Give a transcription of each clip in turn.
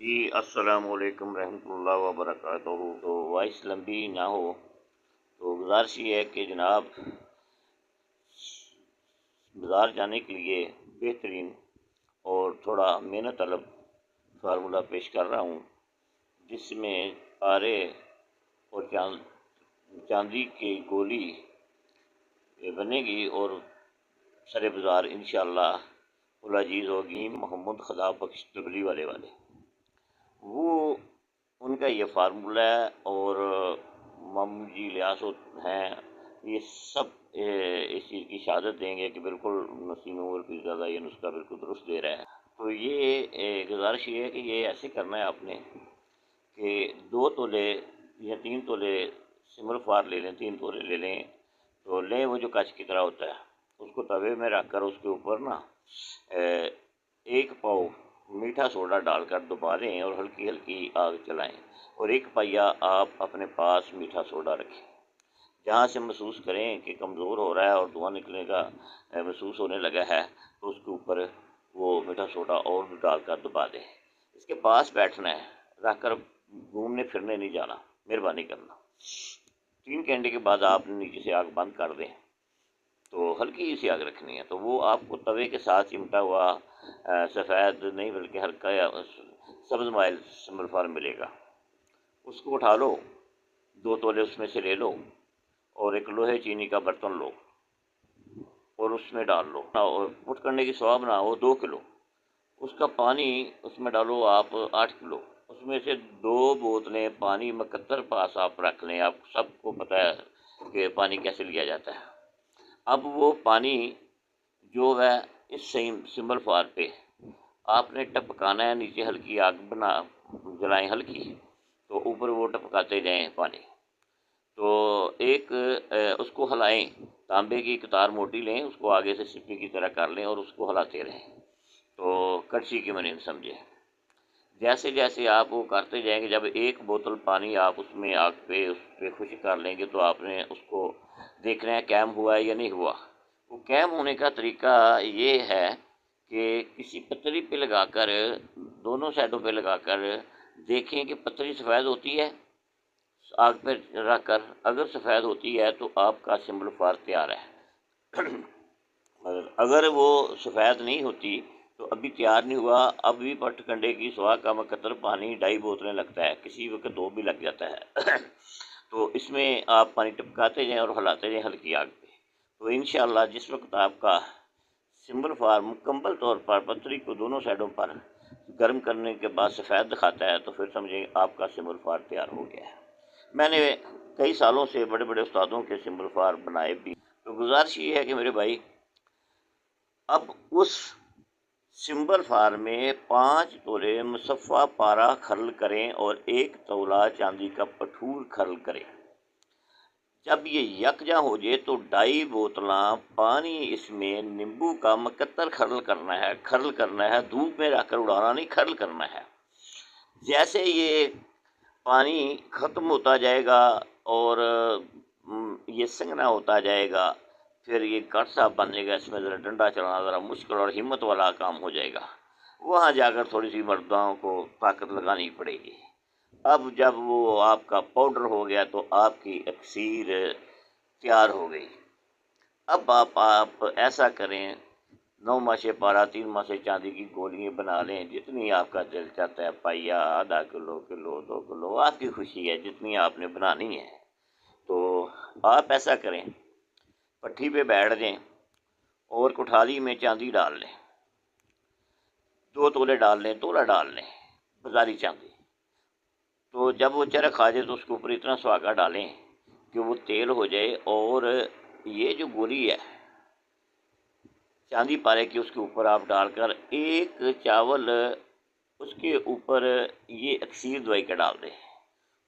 جی السلام علیکم رحمۃ اللہ وبرکاتہ۔ تو وائس لمبی نہ ہو تو گزارش یہ ہے کہ جناب بازار جانے کے لیے بہترین اور تھوڑا محنت طلب فارمولہ پیش کر رہا ہوں، جس میں پارے اور چاندی کی گولی بنے گی اور سر بازار انشاءاللہ العزیز ہوگی محمد خدا بخش تبلی والے وہ ان کا یہ فارمولہ ہے، اور مام جی لیاس ہیں، یہ سب اس چیز کی شہادت دیں گے کہ بالکل نسیم عمر کی زیادہ یہ نسخہ بالکل درست دے رہا ہے۔ تو یہ گزارش یہ ہے کہ یہ ایسے کرنا ہے آپ نے کہ 2 تولے یا 3 تولے سمر فار لے لیں، 3 تولے لے لیں، تو لیں وہ جو کچ کی طرح ہوتا ہے، اس کو توے میں رکھ کر اس کے اوپر نا 1 پاؤ میٹھا سوڈا ڈال کر دبا دیں اور ہلکی ہلکی آگ چلائیں، اور 1 پیا آپ اپنے پاس میٹھا سوڈا رکھیں۔ جہاں سے محسوس کریں کہ کمزور ہو رہا ہے اور دھواں نکلنے کا محسوس ہونے لگا ہے، تو اس کے اوپر وہ میٹھا سوڈا اور ڈال کر دبا دیں۔ اس کے پاس بیٹھنا ہے، رکھ کر گھومنے پھرنے نہیں جانا، مہربانی کرنا۔ 3 گھنٹے کے بعد آپ نیچے سے آگ بند کر دیں، تو ہلکی سی آگ رکھنی ہے، تو وہ آپ کو توے کے ساتھ چمٹا ہوا سفید نہیں بلکہ ہلکا یا سبز مائل سمر فار ملے گا۔ اس کو اٹھا لو، 2 تولے اس میں سے لے لو، اور ایک لوہے چینی کا برتن لو اور اس میں ڈال لو، اور پٹ کرنے کی ثواب نہ ہو 2 کلو، اس کا پانی اس میں ڈالو آپ 8 کلو، اس میں سے 2 بوتلیں پانی مقطر پاس آپ رکھ لیں۔ آپ سب کو پتہ ہے کہ پانی کیسے لیا جاتا ہے۔ اب وہ پانی جو ہے اس سمبل فار پہ آپ نے ٹپکانا ہے، نیچے ہلکی آگ جلائیں ہلکی، تو اوپر وہ ٹپکاتے جائیں پانی، تو اس کو ہلائیں، تانبے کی قطار موٹی لیں، اس کو آگے سے سپی کی طرح کر لیں اور اس کو ہلاتے رہیں، تو کڑچی کی مانند سمجھیں۔ جیسے جیسے آپ وہ کرتے جائیں گے، جب 1 بوتل پانی آپ اس میں آگ پہ اس پہ خشک کر لیں گے، تو آپ نے اس کو دیکھنا ہے قائم ہوا ہے یا نہیں ہوا۔ وہ قائم ہونے کا طریقہ یہ ہے کہ کسی پتری پہ لگا کر، دونوں سائڈوں پہ لگا کر دیکھیں کہ پتری سفید ہوتی ہے، آگ پہ رکھ کر اگر سفید ہوتی ہے تو آپ کا سمبل فار تیار ہے۔ اگر وہ سفید نہیں ہوتی تو ابھی تیار نہیں ہوا، ابھی پٹ کنڈے کی سوا کا مقطر پانی 2.5 بوتلیں لگتا ہے، کسی وقت 2 بھی لگ جاتا ہے۔ تو اس میں آپ پانی ٹپکاتے جائیں اور ہلاتے جائیں ہلکی آگ پہ، تو انشاءاللہ جس وقت آپ کا سمبل فار مکمل طور پر پتری کو دونوں سائڈوں پر گرم کرنے کے بعد سفید دکھاتا ہے، تو پھر سمجھیں آپ کا سمبل فار تیار ہو گیا ہے۔ میں نے کئی سالوں سے بڑے بڑے استادوں کے سمبل فار بنائے بھی، تو گزارش یہ ہے کہ میرے بھائی اب اس سمبل فار میں 5 تولے مصفہ پارا کھرل کریں اور 1 تولہ چاندی کا پٹھور کھرل کریں۔ جب یہ یکجا ہو جائے تو 2.5 بوتلاں پانی اس میں نیمبو کا مقطر کھرل کرنا ہے، دھوپ میں رکھ کر اڑانا نہیں، کھرل کرنا ہے۔ جیسے یہ پانی ختم ہوتا جائے گا اور یہ سنگنا ہوتا جائے گا، پھر یہ کٹ صاحب بننے گا، اس میں ذرا ڈنڈا چلانا ذرا مشکل اور ہمت والا کام ہو جائے گا، وہاں جا کر تھوڑی سی مردوں کو طاقت لگانی پڑے گی۔ اب جب وہ آپ کا پاؤڈر ہو گیا تو آپ کی اکسیر تیار ہو گئی۔ اب آپ ایسا کریں، 9 ماشے پارا 3 ماشے چاندی کی گولیاں بنا لیں، جتنی آپ کا دل چاہتا ہے، پائیا، ½ کلو، 2 کلو، آپ کی خوشی ہے جتنی آپ نے بنانی ہے۔ تو آپ ایسا کریں، پٹھی پہ بیٹھ دیں اور کٹھالی میں چاندی ڈال لیں، 2 تولے ڈال لیں، تولہ ڈال لیں بازاری چاندی، تو جب وہ چرخ آ جائے تو اس کے اوپر اتنا سہاگا ڈالیں کہ وہ تیل ہو جائے، اور یہ جو گولی ہے چاندی پارے کی اس کے اوپر آپ ڈال کر 1 چاول اس کے اوپر یہ اکسیر دوائی کا ڈال دیں،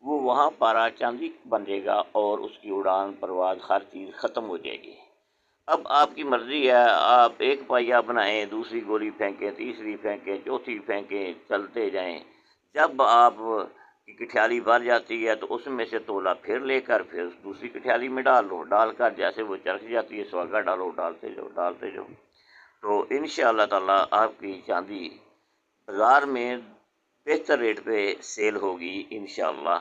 وہ وہاں پارا چاندی بن جائے گا اور اس کی اڑان پرواز ہر چیز ختم ہو جائے گی۔ اب آپ کی مرضی ہے، آپ 1 پائیا بنائیں، دوسری گولی پھینکیں، تیسری پھینکیں، چوتھی پھینکیں، چلتے جائیں۔ جب آپ کی کٹھیالی بھر جاتی ہے تو اس میں سے تولہ پھر لے کر پھر دوسری کٹھیالی میں ڈال لو، ڈال کر جیسے وہ چرخ جاتی ہے سہاگا ڈالو، ڈالتے جاؤ، تو انشاءاللہ تعالیٰ آپ کی چاندی بازار میں بہتر ریٹ پہ سیل ہوگی انشاءاللہ۔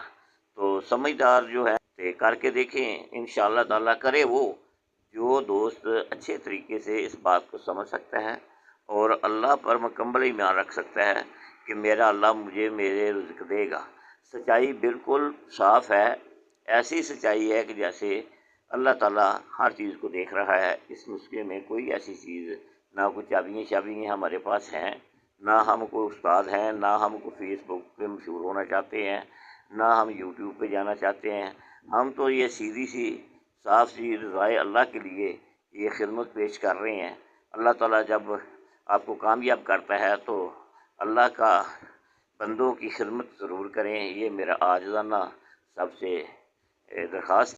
تو سمجھدار جو ہے کر کے دیکھیں انشاءاللہ تعالیٰ، کرے وہ جو دوست اچھے طریقے سے اس بات کو سمجھ سکتا ہے اور اللہ پر مکمل ایمان رکھ سکتا ہے کہ میرا اللہ مجھے میرے رزق دے گا۔ سچائی بالکل صاف ہے، ایسی سچائی ہے کہ جیسے اللہ تعالیٰ ہر چیز کو دیکھ رہا ہے۔ اس نسخے میں کوئی ایسی چیز نہ کوئی چابیاں شابیاں ہمارے پاس ہیں، نہ ہم کو استاد ہیں، نہ ہم کو فیس بک پہ مشہور ہونا چاہتے ہیں، نہ ہم یوٹیوب پہ جانا چاہتے ہیں۔ ہم تو یہ سیدھی سی صاف سی رضائے اللہ کے لیے یہ خدمت پیش کر رہے ہیں۔ اللہ تعالیٰ جب آپ کو کامیاب کرتا ہے تو اللہ کا بندوں کی خدمت ضرور کریں، یہ میرا عاجزانہ سب سے درخواست